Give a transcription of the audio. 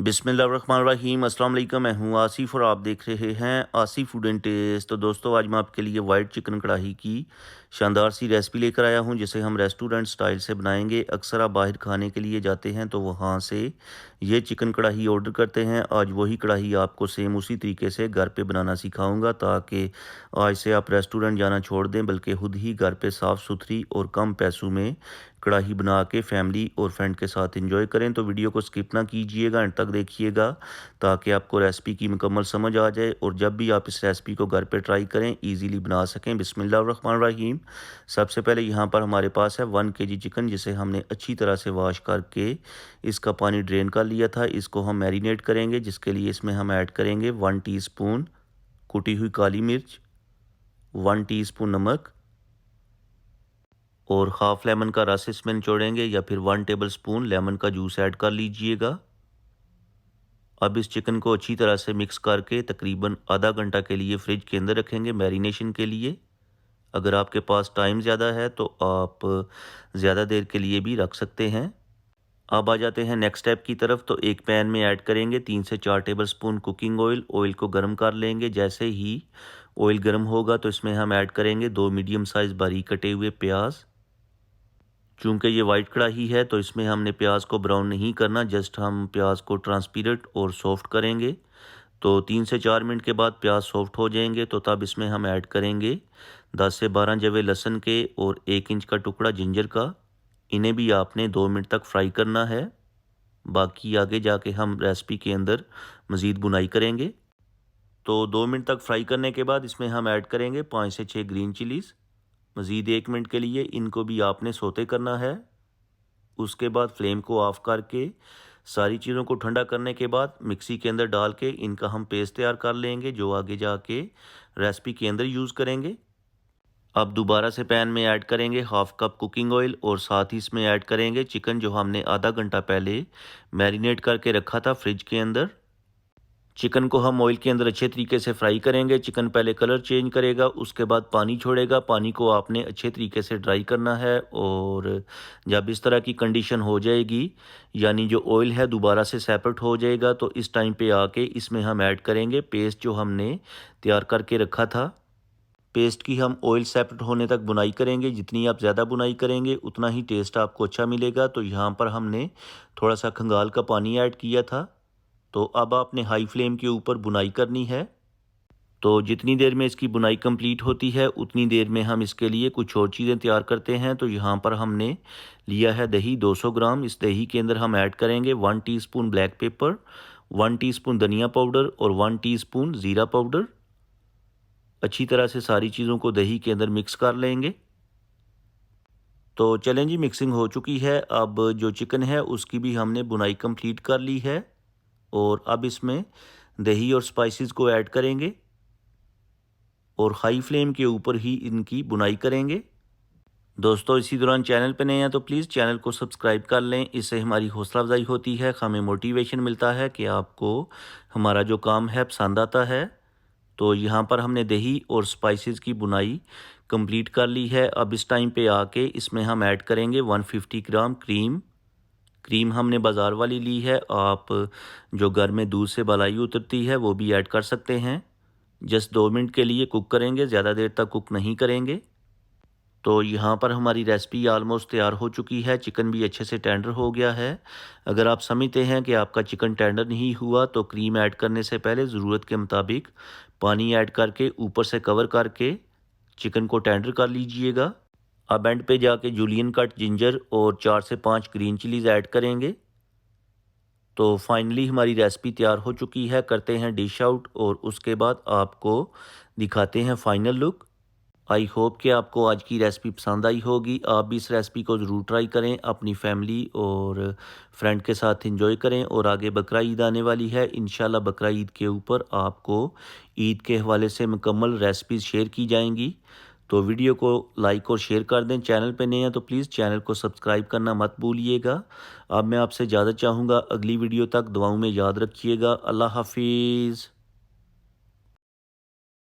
बिस्मिल्लाहिर्रहमानिर्रहीम अस्सलाम वालेकुम। मैं हूँ आसिफ और आप देख रहे हैं आसिफ फूड एंड टेस्ट। तो दोस्तों, आज मैं आपके लिए वाइट चिकन कढ़ाई की शानदार सी रेसिपी लेकर आया हूँ, जिसे हम रेस्टोरेंट स्टाइल से बनाएंगे। अक्सर आप बाहर खाने के लिए जाते हैं तो वहाँ से ये चिकन कढ़ाई ऑर्डर करते हैं। आज वही कढ़ाई आपको सेम उसी तरीके से घर पे बनाना सिखाऊंगा, ताकि आज से आप रेस्टोरेंट जाना छोड़ दें, बल्कि खुद ही घर पे साफ़ सुथरी और कम पैसों में कढ़ाई बना के फैमिली और फ्रेंड के साथ एंजॉय करें। तो वीडियो को स्किप ना कीजिएगा, एंड तक देखिएगा, ताकि आपको रेसिपी की मुकम्मल समझ आ जाए और जब भी आप इस रेसिपी को घर पे ट्राई करें इजीली बना सकें। बिस्मिल्लाहिर्रहमानिर्रहीम। सबसे पहले यहाँ पर हमारे पास है 1 kg चिकन, जिसे हमने अच्छी तरह से वॉश करके इसका पानी ड्रेन कर लिया था। इसको हम मैरिनेट करेंगे, जिसके लिए इसमें हम ऐड करेंगे 1 टीस्पून कुटी हुई काली मिर्च, 1 टीस्पून नमक और हाफ लेमन का रस इसमें निचोड़ेंगे, या फिर 1 टेबलस्पून लेमन का जूस ऐड कर लीजिएगा। अब इस चिकन को अच्छी तरह से मिक्स करके तकरीबन आधा घंटा के लिए फ्रिज के अंदर रखेंगे मैरिनेशन के लिए। अगर आपके पास टाइम ज़्यादा है तो आप ज़्यादा देर के लिए भी रख सकते हैं। अब आ जाते हैं नेक्स्ट स्टेप की तरफ। तो एक पैन में ऐड करेंगे 3 से 4 टेबलस्पून कुकिंग ऑयल। ऑयल को गर्म कर लेंगे। जैसे ही ऑयल गर्म होगा तो इसमें हम ऐड करेंगे 2 मीडियम साइज़ बारीक कटे हुए प्याज। चूँकि ये वाइट कढ़ाई है तो इसमें हमने प्याज को ब्राउन नहीं करना, जस्ट हम प्याज को ट्रांसपेरेंट और सॉफ्ट करेंगे। तो 3 से 4 मिनट के बाद प्याज सॉफ्ट हो जाएंगे तो तब इसमें हम ऐड करेंगे 10 से 12 जवे लहसुन के और 1 इंच का टुकड़ा जिंजर का। इन्हें भी आपने 2 मिनट तक फ्राई करना है। बाकी आगे जाके हम रेसिपी के अंदर मज़ीद बुनाई करेंगे। तो 2 मिनट तक फ्राई करने के बाद इसमें हम ऐड करेंगे 5 से 6 ग्रीन चिलीज़। मज़ीद 1 मिनट के लिए इनको भी आपने सोते करना है। उसके बाद फ्लेम को ऑफ करके सारी चीज़ों को ठंडा करने के बाद मिक्सी के अंदर डाल के इनका हम पेस्ट तैयार कर लेंगे, जो आगे जाके रेसिपी के अंदर यूज़ करेंगे। अब दोबारा से पैन में ऐड करेंगे हाफ कप कुकिंग ऑयल और साथ ही इसमें ऐड करेंगे चिकन, जो हमने आधा घंटा पहले मैरिनेट करके रखा था फ्रिज के अंदर। चिकन को हम ऑयल के अंदर अच्छे तरीके से फ्राई करेंगे। चिकन पहले कलर चेंज करेगा, उसके बाद पानी छोड़ेगा। पानी को आपने अच्छे तरीके से ड्राई करना है, और जब इस तरह की कंडीशन हो जाएगी, यानी जो ऑयल है दोबारा से सेपरेट हो जाएगा, तो इस टाइम पे आके इसमें हम ऐड करेंगे पेस्ट जो हमने तैयार करके रखा था। पेस्ट की हम ऑयल सेपरेट होने तक बुनाई करेंगे। जितनी आप ज़्यादा बुनाई करेंगे उतना ही टेस्ट आपको अच्छा मिलेगा। तो यहाँ पर हमने थोड़ा सा खंगाल का पानी ऐड किया था। तो अब आपने हाई फ्लेम के ऊपर बुनाई करनी है। तो जितनी देर में इसकी बुनाई कंप्लीट होती है उतनी देर में हम इसके लिए कुछ और चीज़ें तैयार करते हैं। तो यहाँ पर हमने लिया है दही 200 ग्राम। इस दही के अंदर हम ऐड करेंगे 1 टीस्पून ब्लैक पेपर, 1 टीस्पून धनिया पाउडर और 1 टीस्पून ज़ीरा पाउडर। अच्छी तरह से सारी चीज़ों को दही के अंदर मिक्स कर लेंगे। तो चलें जी, मिक्सिंग हो चुकी है। अब जो चिकन है उसकी भी हमने बुनाई कंप्लीट कर ली है, और अब इसमें दही और स्पाइसेस को ऐड करेंगे और हाई फ्लेम के ऊपर ही इनकी बुनाई करेंगे। दोस्तों, इसी दौरान चैनल पे नए हैं तो प्लीज़ चैनल को सब्सक्राइब कर लें। इससे हमारी हौसला अफजाई होती है, हमें मोटिवेशन मिलता है कि आपको हमारा जो काम है पसंद आता है। तो यहाँ पर हमने दही और स्पाइसेस की बुनाई कंप्लीट कर ली है। अब इस टाइम पे आके इसमें हम ऐड करेंगे 150 ग्राम क्रीम। क्रीम हमने बाज़ार वाली ली है, आप जो घर में दूध से मलाई उतरती है वो भी ऐड कर सकते हैं। जस्ट 2 मिनट के लिए कुक करेंगे, ज़्यादा देर तक कुक नहीं करेंगे। तो यहाँ पर हमारी रेसिपी ऑलमोस्ट तैयार हो चुकी है। चिकन भी अच्छे से टेंडर हो गया है। अगर आप समझते हैं कि आपका चिकन टेंडर नहीं हुआ तो क्रीम ऐड करने से पहले ज़रूरत के मुताबिक पानी ऐड करके ऊपर से कवर करके चिकन को टेंडर कर लीजिएगा। अब एंड पे जाके जूलियन कट जिंजर और 4 से 5 ग्रीन चिलीज़ ऐड करेंगे। तो फाइनली हमारी रेसिपी तैयार हो चुकी है। करते हैं डिश आउट और उसके बाद आपको दिखाते हैं फाइनल लुक। आई होप कि आपको आज की रेसिपी पसंद आई होगी। आप भी इस रेसिपी को ज़रूर ट्राई करें, अपनी फैमिली और फ्रेंड के साथ एंजॉय करें। और आगे बकरा ईद आने वाली है, इंशाल्लाह बकरा ईद के ऊपर आपको ईद के हवाले से मुकम्मल रेसिपीज़ शेयर की जाएंगी। तो वीडियो को लाइक और शेयर कर दें। चैनल पे नए हैं तो प्लीज़ चैनल को सब्सक्राइब करना मत भूलिएगा। अब मैं आपसे ज़्यादा चाहूँगा, अगली वीडियो तक दुआओं में याद रखिएगा। अल्लाह हाफिज़।